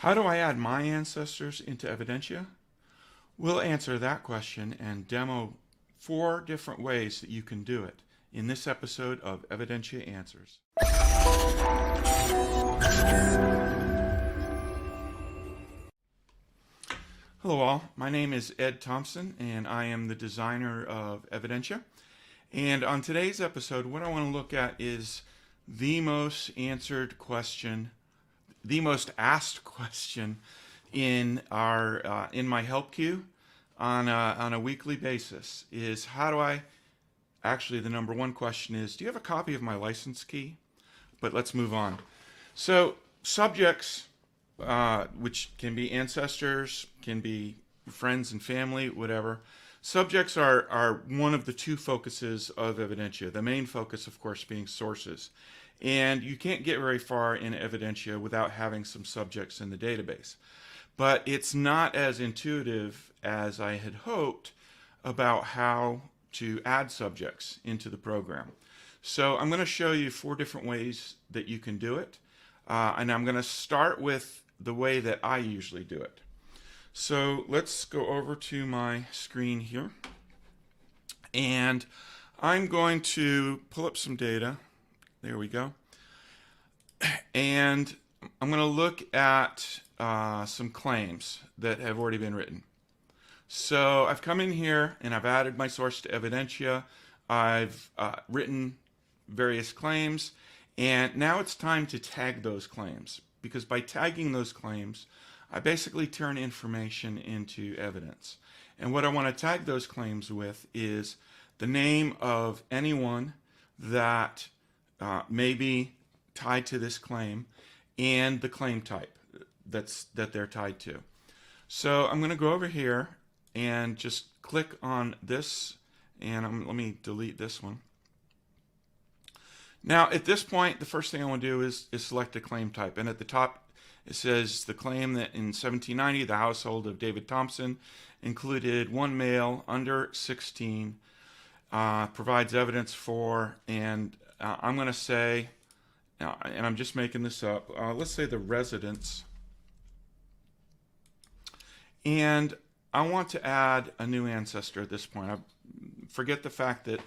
How do I add my ancestors into Evidentia? We'll answer that question and demo 4 different ways that you can do it in this episode of Evidentia Answers. Hello all, my name is Ed Thompson and I am the designer of Evidentia. And on today's episode, what I want to look at is the most answered question, the most asked question in our in my help queue on a weekly basis is how do I, actually the number one question is, do you have a copy of my license key? But let's move on. So subjects, which can be ancestors, can be friends and family, whatever. Subjects are one of the 2 focuses of Evidentia. The main focus, of course, being sources. And you can't get very far in Evidentia without having some subjects in the database. But it's not as intuitive as I had hoped about how to add subjects into the program. So I'm going to show you 4 different ways that you can do it. And I'm going to start with the way that I usually do it. So let's go over to my screen here. And I'm going to pull up some data. There we go. And I'm going to look at some claims that have already been written. So I've come in here and I've added my source to Evidentia. I've written various claims. And now it's time to tag those claims, because by tagging those claims, I basically turn information into evidence. And what I want to tag those claims with is the name of anyone that may be tied to this claim and the claim type that they're tied to. So I'm going to go over here and just click on this, and let me delete this one. Now at this point, the first thing I want to do is select a claim type, and at the top it says the claim that in 1790 the household of David Thompson included 1 male under 16, provides evidence for, and I'm going to say, and I'm just making this up, let's say the residence, and I want to add a new ancestor at this point. Forget the fact that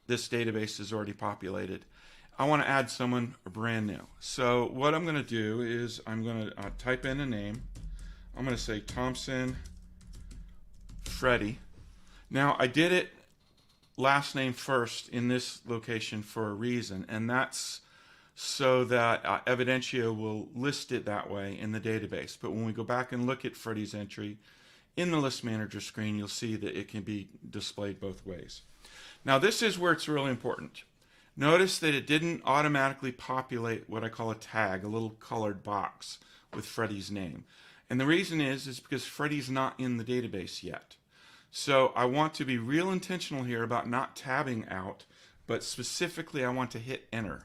this database is already populated. I want to add someone brand new. So what I'm going to do is I'm going to type in a name. I'm going to say Thompson Freddie. Now I did it last name first in this location for a reason, and that's so that Evidentia will list it that way in the database. But when we go back and look at Freddie's entry in the list manager screen, you'll see that it can be displayed both ways. Now this is where it's really important. Notice that it didn't automatically populate what I call a tag, a little colored box with Freddie's name. And the reason is because Freddie's not in the database yet. So I want to be real intentional here about not tabbing out, but specifically I want to hit enter.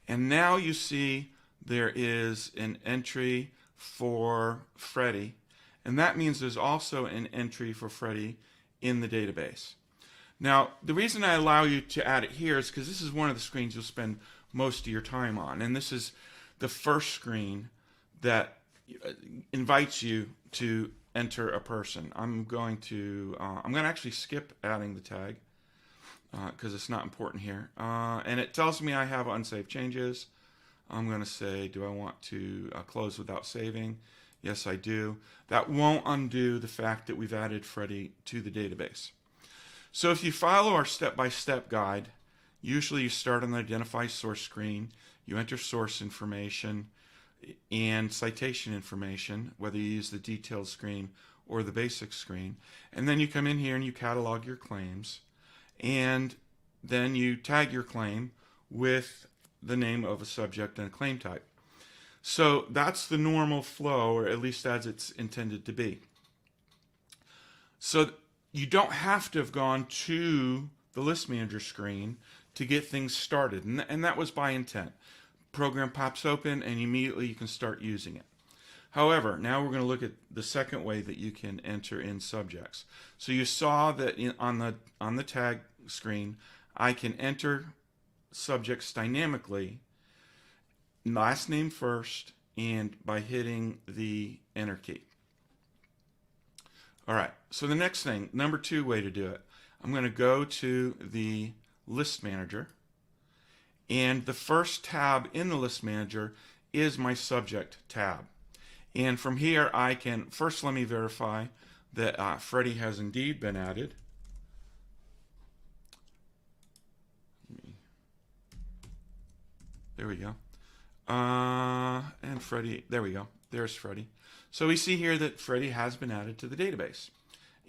And now you see there is an entry for Freddie, and that means there's also an entry for Freddie in the database. Now, the reason I allow you to add it here is because this is one of the screens you'll spend most of your time on. And this is the first screen that invites you to enter a person. I'm going to actually skip adding the tag because it's not important here. And it tells me I have unsaved changes. I'm going to say, do I want to close without saving? Yes, I do. That won't undo the fact that we've added Freddie to the database. So if you follow our step-by-step guide, usually you start on the identify source screen, you enter source information and citation information, whether you use the detailed screen or the basic screen, and then you come in here and you catalog your claims, and then you tag your claim with the name of a subject and a claim type. So that's the normal flow, or at least as it's intended to be. So you don't have to have gone to the list manager screen to get things started, and that was by intent. Program pops open and immediately you can start using it. However, now we're going to look at the second way that you can enter in subjects. So you saw that on the tag screen, I can enter subjects dynamically, last name first and by hitting the enter key. All right, so the next thing, number 2 way to do it, I'm going to go to the list manager, and the first tab in the list manager is my subject tab. And from here I can, first let me verify that Freddie has indeed been added. There we go. And Freddie, there we go. There's Freddie. So we see here that Freddie has been added to the database.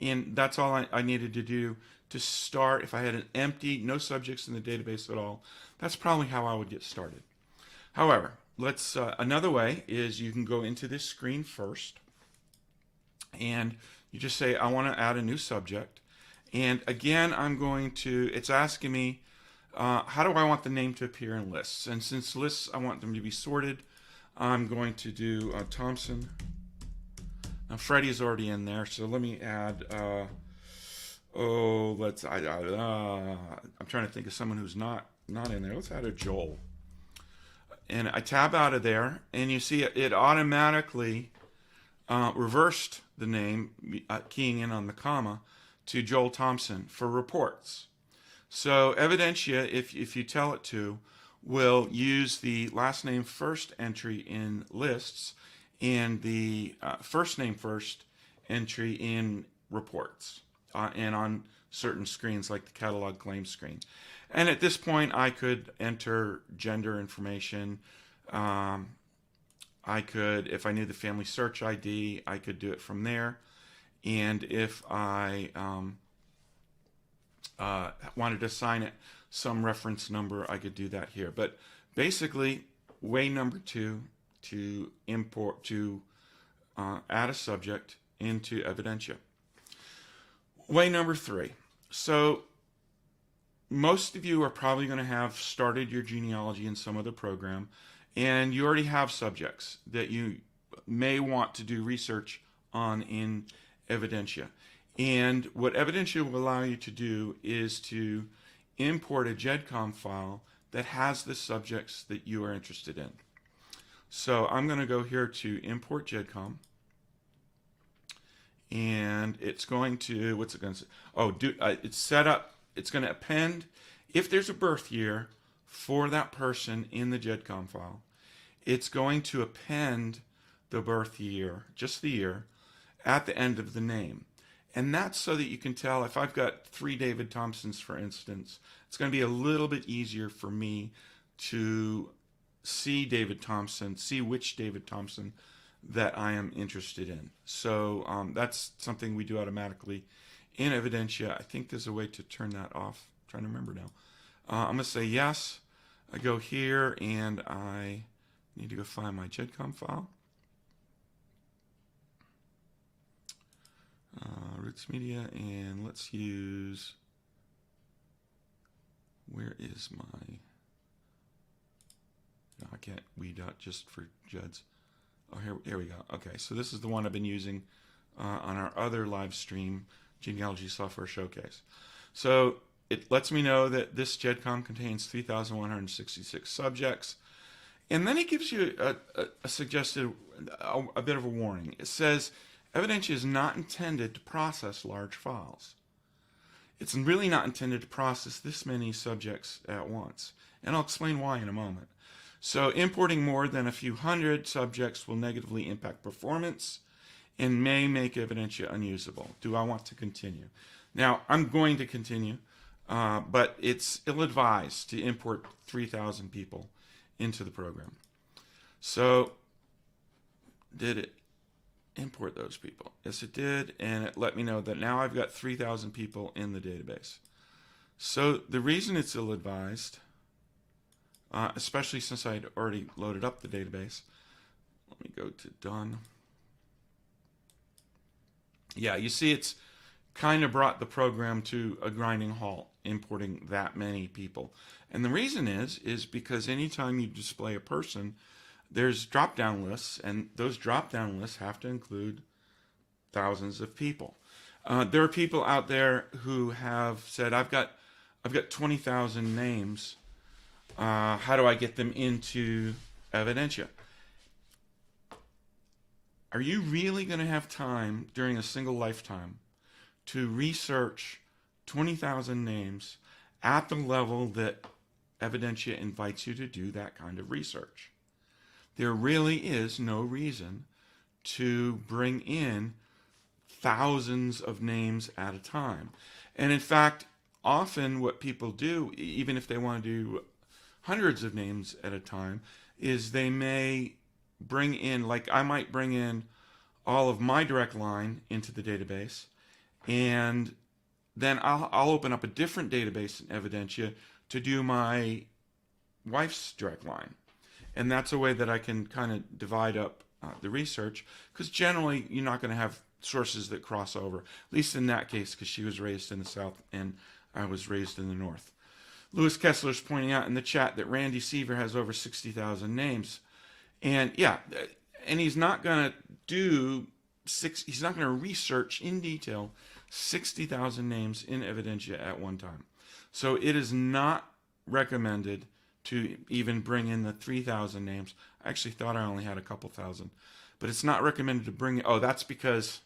And that's all I needed to do to start. If I had an empty, no subjects in the database at all, that's probably how I would get started. However, let's another way is you can go into this screen first, and you just say, I want to add a new subject. And again, I'm going to, it's asking me, how do I want the name to appear in lists? And since lists, I want them to be sorted, I'm going to do Thompson. Now Freddie's already in there, so let me add, I'm trying to think of someone who's not in there. Let's add a Joel. And I tab out of there, and you see it automatically reversed the name, keying in on the comma, to Joel Thompson for reports. So Evidentia, if you tell it to, will use the last name first entry in lists and the first name first entry in reports and on certain screens like the catalog claim screen. And at this point I could enter gender information. I could, if I knew the family search ID, I could do it from there. And if I wanted to assign it some reference number, I could do that here. But basically, way number 2 to import, to add a subject into Evidentia. Way number 3. So most of you are probably going to have started your genealogy in some other program, and you already have subjects that you may want to do research on in Evidentia. And what Evidentia will allow you to do is to import a Jedcom file that has the subjects that you are interested in. So I'm going to go here to import Jedcom, and it's going to, what's it going to say? Oh, it's set up, it's going to append, if there's a birth year for that person in the Jedcom file, it's going to append the birth year, just the year, at the end of the name. And that's so that you can tell, if I've got 3 David Thompsons, for instance, it's going to be a little bit easier for me to see David Thompson, see which David Thompson that I am interested in. So that's something we do automatically in Evidentia. I think there's a way to turn that off. I'm trying to remember now. I'm going to say yes. I go here, and I need to go find my Jedcom file. Roots Media, and let's use, where is my, no, I can't weed out just for Jeds. Oh, here we go. Okay, so this is the one I've been using on our other live stream, Genealogy Software Showcase. So it lets me know that this Jedcom contains 3,166 subjects. And then it gives you a suggested, a bit of a warning. It says, Evidentia is not intended to process large files. It's really not intended to process this many subjects at once. And I'll explain why in a moment. So importing more than a few hundred subjects will negatively impact performance and may make Evidentia unusable. Do I want to continue? Now, I'm going to continue, but it's ill-advised to import 3,000 people into the program. So, did it import those people? Yes, it did, and it let me know that now I've got 3,000 people in the database. So the reason it's ill-advised, especially since I'd already loaded up the database, let me go to done. Yeah, you see it's kind of brought the program to a grinding halt, importing that many people. And the reason is because anytime you display a person, there's drop-down lists, and those drop-down lists have to include thousands of people. There are people out there who have said, I've got 20,000 names. How do I get them into Evidentia? are you really going to have time during a single lifetime to research 20,000 names at the level that Evidentia invites you to do that kind of research? There really is no reason to bring in thousands of names at a time. And in fact, often what people do, even if they want to do hundreds of names at a time, is they may bring in, like I might bring in all of my direct line into the database, and then I'll open up a different database in Evidentia to do my wife's direct line. And that's a way that I can kind of divide up the research, because generally you're not going to have sources that cross over, at least in that case, because she was raised in the South and I was raised in the North. Louis Kessler's pointing out in the chat that Randy Seaver has over 60,000 names. And yeah, and he's not going to he's not going to research in detail 60,000 names in Evidentia at one time. So it is not recommended to even bring in the 3,000 names. I actually thought I only had a couple thousand, but it's not recommended to bring, oh, that's because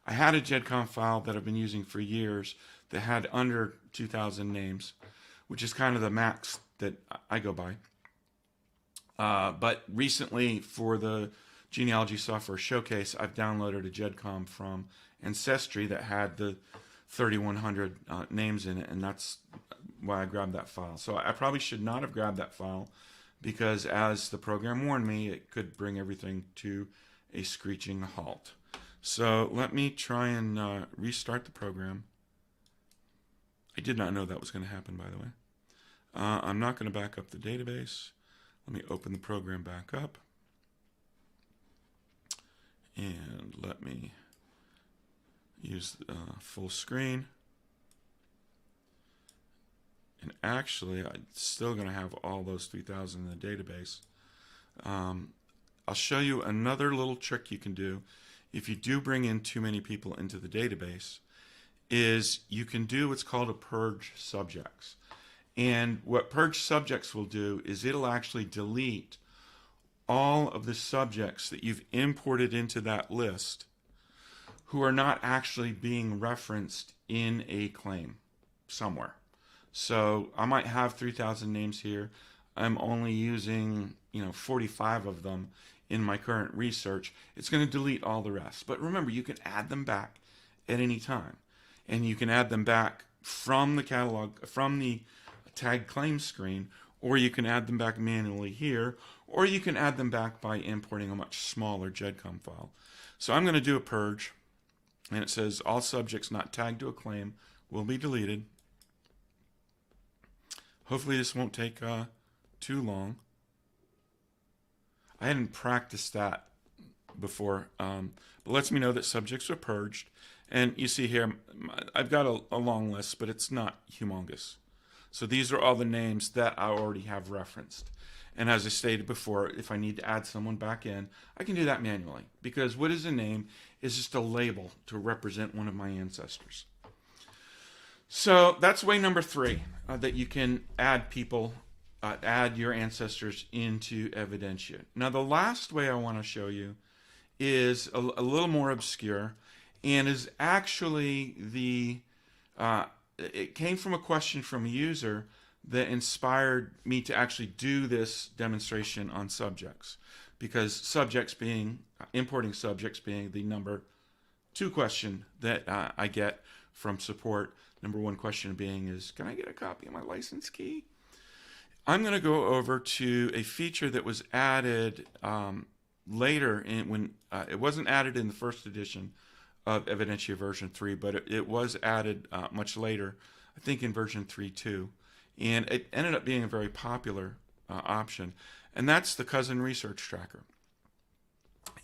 I had a Jedcom file that I've been using for years that had under 2,000 names, which is kind of the max that I go by. But recently, for the genealogy software showcase, I've downloaded a Gedcom from Ancestry that had the 3,100 names in it, and that's why I grabbed that file. So I probably should not have grabbed that file, because as the program warned me, it could bring everything to a screeching halt. So let me try and restart the program. I did not know that was going to happen, by the way. I'm not going to back up the database. Let me open the program back up. And let me use full screen. And actually, I'm still going to have all those 3,000 in the database. I'll show you another little trick you can do if you do bring in too many people into the database, is you can do what's called a Purge Subjects. And what Purge Subjects will do is it'll actually delete all of the subjects that you've imported into that list who are not actually being referenced in a claim somewhere. So I might have 3,000 names here. I'm only using 45 of them in my current research. It's going to delete all the rest. But remember, you can add them back at any time. And you can add them back from the catalog, from the tag claim screen, or you can add them back manually here, or you can add them back by importing a much smaller Jedcom file. So I'm going to do a purge, and it says all subjects not tagged to a claim will be deleted. Hopefully this won't take too long. I hadn't practiced that before, but lets me know that subjects are purged. And you see here, I've got a long list, but it's not humongous. So these are all the names that I already have referenced. And as I stated before, if I need to add someone back in, I can do that manually, because what is a name is just a label to represent one of my ancestors. So that's way number 3, that you can add people, add your ancestors into Evidentia. Now the last way I want to show you is a little more obscure, and is actually it came from a question from a user that inspired me to actually do this demonstration on subjects, because subjects being, importing subjects being the number 2 question that I get from support. Number 1 question being is, can I get a copy of my license key? I'm going to go over to a feature that was added later, when it wasn't added in the first edition of Evidentia version 3, but it was added much later, I think in version 3.2, and it ended up being a very popular option, and that's the Cousin Research Tracker.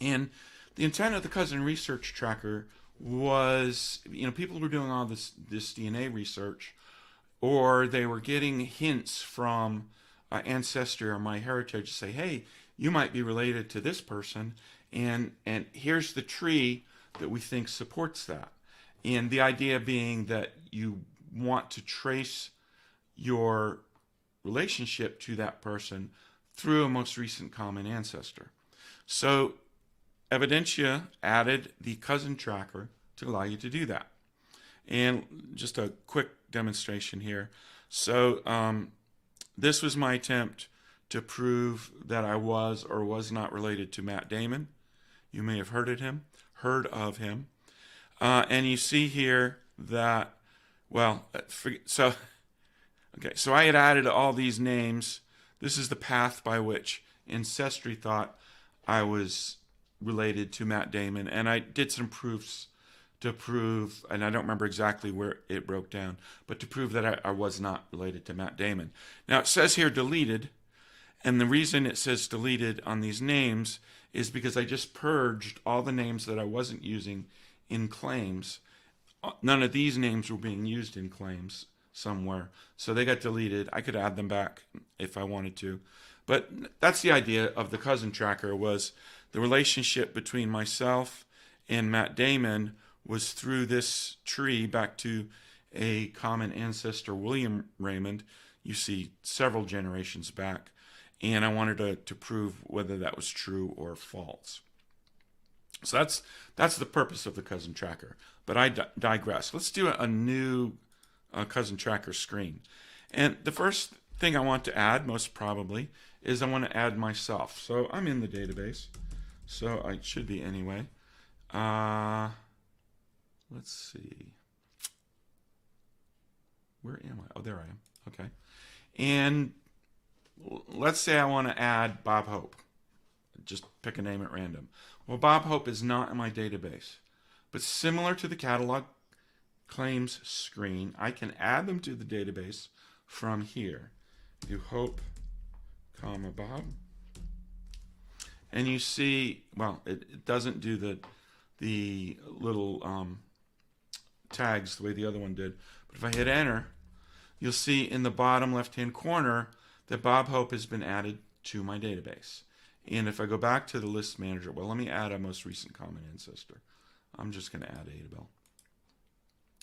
And the intent of the Cousin Research Tracker was, people were doing all this DNA research, or they were getting hints from Ancestor or MyHeritage to say, hey, you might be related to this person, and here's the tree that we think supports that. And the idea being that you want to trace your relationship to that person through a most recent common ancestor. So Evidentia added the cousin tracker to allow you to do that. And just a quick demonstration here. So this was my attempt to prove that I was or was not related to Matt Damon. You may have heard of him. And you see here that, well, so I had added all these names. This is the path by which Ancestry thought I was related to Matt Damon, and I did some proofs to prove, and I don't remember exactly where it broke down, but to prove that I was not related to Matt Damon. Now it says here deleted, and the reason it says deleted on these names is because I just purged all the names that I wasn't using in claims. None of these names were being used in claims somewhere, so they got deleted. I could add them back if I wanted to, but that's the idea of the cousin tracker, was the relationship between myself and Matt Damon was through this tree back to a common ancestor, William Raymond, you see several generations back, and I wanted to prove whether that was true or false. So that's the purpose of the cousin tracker, but I digress. Let's do a new cousin tracker screen. And the first thing I want to add, most probably, is I want to add myself. So I'm in the database, so I should be anyway. Let's see. Where am I? Oh, there I am. Okay. And let's say I want to add Bob Hope. Just pick a name at random. Well, Bob Hope is not in my database. But similar to the catalog claims screen, I can add them to the database from here. Do Hope, comma, Bob. And you see, well, it doesn't do the little tags the way the other one did. But if I hit enter, you'll see in the bottom left-hand corner that Bob Hope has been added to my database. And if I go back to the list manager, well, let me add a most recent common ancestor. I'm just going to add Adabel.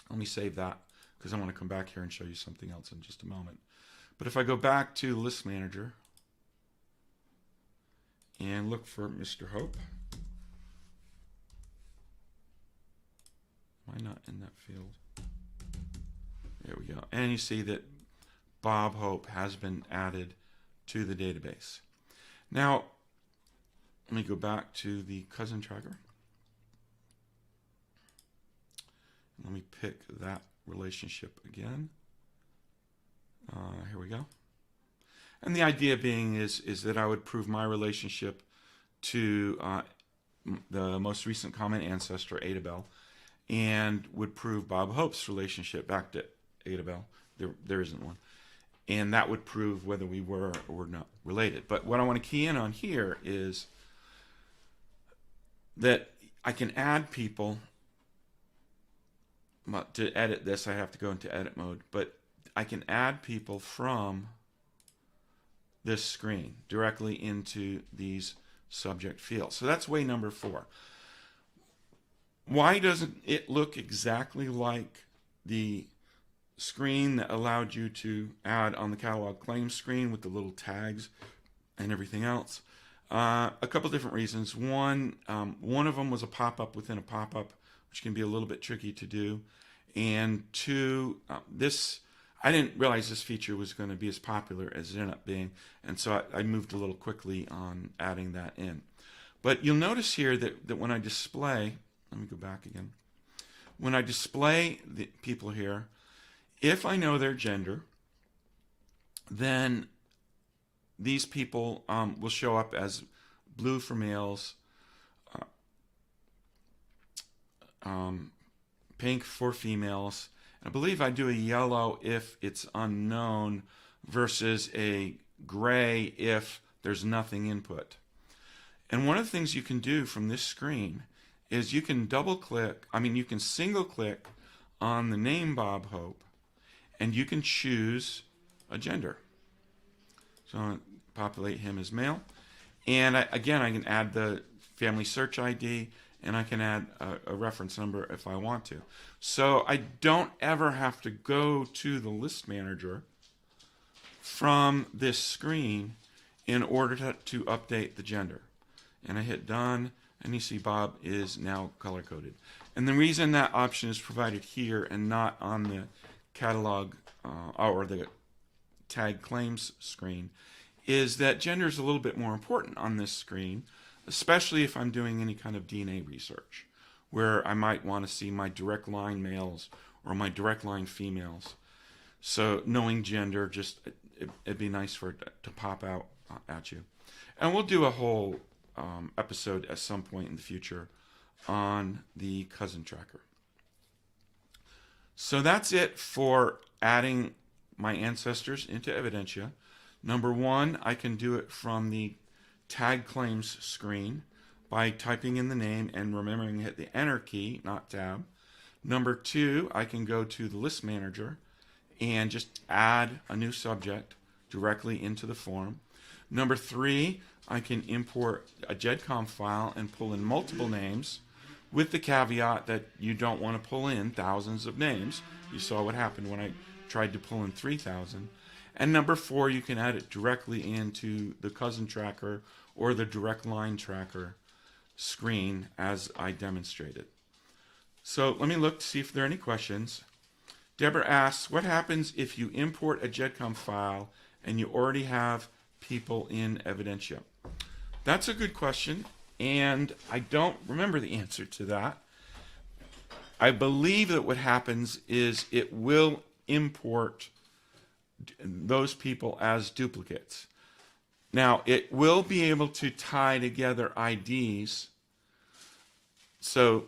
Let me save that because I want to come back here and show you something else in just a moment. But if I go back to list manager and look for Mr. Hope, am I not in that field? There we go. And you see that Bob Hope has been added to the database. Now, let me go back to the cousin tracker. Let me pick that relationship again. Here we go. And the idea being is that I would prove my relationship to the most recent common ancestor, Adabel, and would prove Bob Hope's relationship back to Adabel. There isn't one. And that would prove whether we were or were not related. But what I want to key in on here is that I can add people. To edit this, I have to go into edit mode, but I can add people from this screen directly into these subject fields. So that's way number 4. Why doesn't it look exactly like the screen that allowed you to add on the catalog claims screen with the little tags and everything else? A couple different reasons. One of them was a pop-up within a pop-up, which can be a little bit tricky to do. And 2, I didn't realize this feature was going to be as popular as it ended up being, and so I moved a little quickly on adding that in. But you'll notice here that when I display, let me go back again. When I display the people here, if I know their gender, then these people will show up as blue for males, pink for females. I believe I do a yellow if it's unknown versus a gray if there's nothing input. And one of the things you can do from this screen is you can you can single click on the name Bob Hope and you can choose a gender. So I'm going to populate him as male. And I can add the family search ID, and I can add a reference number if I want to. So I don't ever have to go to the list manager from this screen in order to update the gender. and I hit done, and you see Bob is now color-coded. And the reason that option is provided here and not on the catalog or the tag claims screen is that gender is a little bit more important on this screen, especially if I'm doing any kind of DNA research, where I might want to see my direct line males or my direct line females. So knowing gender, just it'd be nice for it to pop out at you. And we'll do a whole episode at some point in the future on the cousin tracker. So that's it for adding my ancestors into Evidentia. Number one, I can do it from the tag claims screen by typing in the name and remembering to hit the enter key, not tab. Number two, I can go to the list manager and just add a new subject directly into the form. Number three, I can import a Jedcom file and pull in multiple names, with the caveat that you don't want to pull in thousands of names. You saw what happened when I tried to pull in 3,000. And number four, you can add it directly into the cousin tracker or the direct line tracker screen as I demonstrated. So let me look to see if there are any questions. Deborah asks, what happens if you import a Jedcom file and you already have people in Evidentia? That's a good question, and I don't remember the answer to that. I believe that what happens is it will import those people as duplicates. Now, it will be able to tie together IDs, so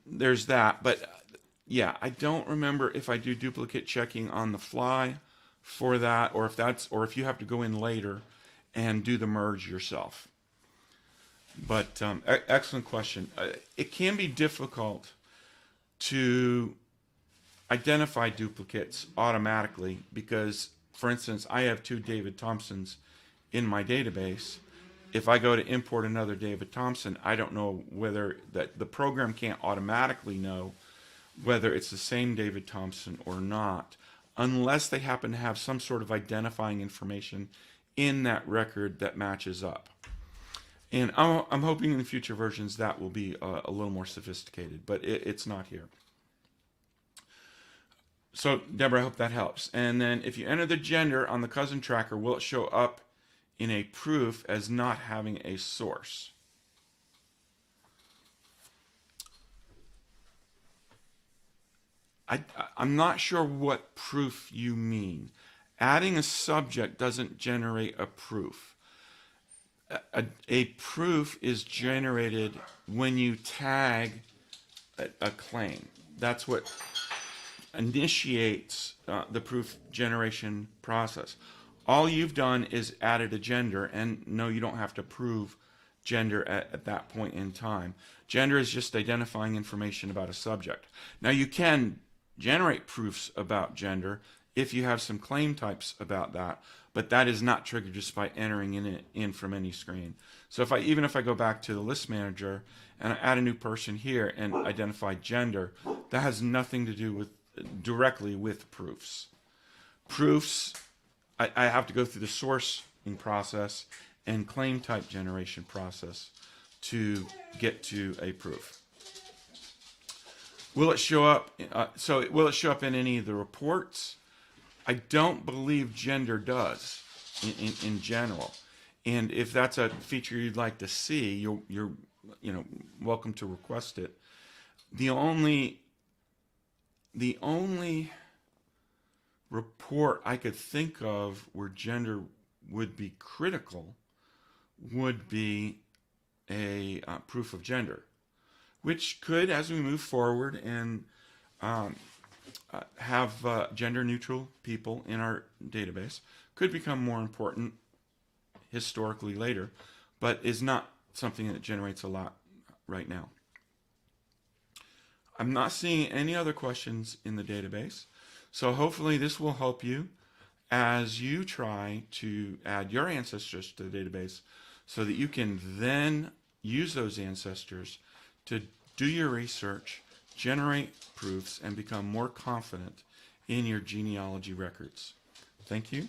there's that. But yeah, I don't remember if I do duplicate checking on the fly for that, or if you have to go in later and do the merge yourself. But excellent question. It can be difficult to identify duplicates automatically because, for instance, I have 2 David Thompsons in my database. If I go to import another David Thompson, I don't know whether the program can't automatically know whether it's the same David Thompson or not, unless they happen to have some sort of identifying information in that record that matches up. And I'm hoping in the future versions that will be a little more sophisticated, but it's not here. So, Deborah, I hope that helps. And then if you enter the gender on the cousin tracker, will it show up in a proof as not having a source? I'm not sure what proof you mean. Adding a subject doesn't generate a proof. A proof is generated when you tag a claim. That's what initiates the proof generation process. All you've done is added a gender, and no, you don't have to prove gender at that point in time. Gender is just identifying information about a subject. Now, you can generate proofs about gender if you have some claim types about that, but that is not triggered just by entering in from any screen. So even if I go back to the list manager and I add a new person here and identify gender, that has nothing to do directly with proofs. Proofs, I have to go through the sourcing process and claim type generation process to get to a proof. Will it show up? Will it show up in any of the reports? I don't believe gender does in general. And if that's a feature you'd like to see, you're welcome to request it. The only report I could think of where gender would be critical would be a proof of gender, which could, as we move forward and have gender-neutral people in our database, could become more important historically later, but is not something that generates a lot right now. I'm not seeing any other questions in the database, so hopefully this will help you as you try to add your ancestors to the database so that you can then use those ancestors to do your research, generate proofs, and become more confident in your genealogy records. Thank you.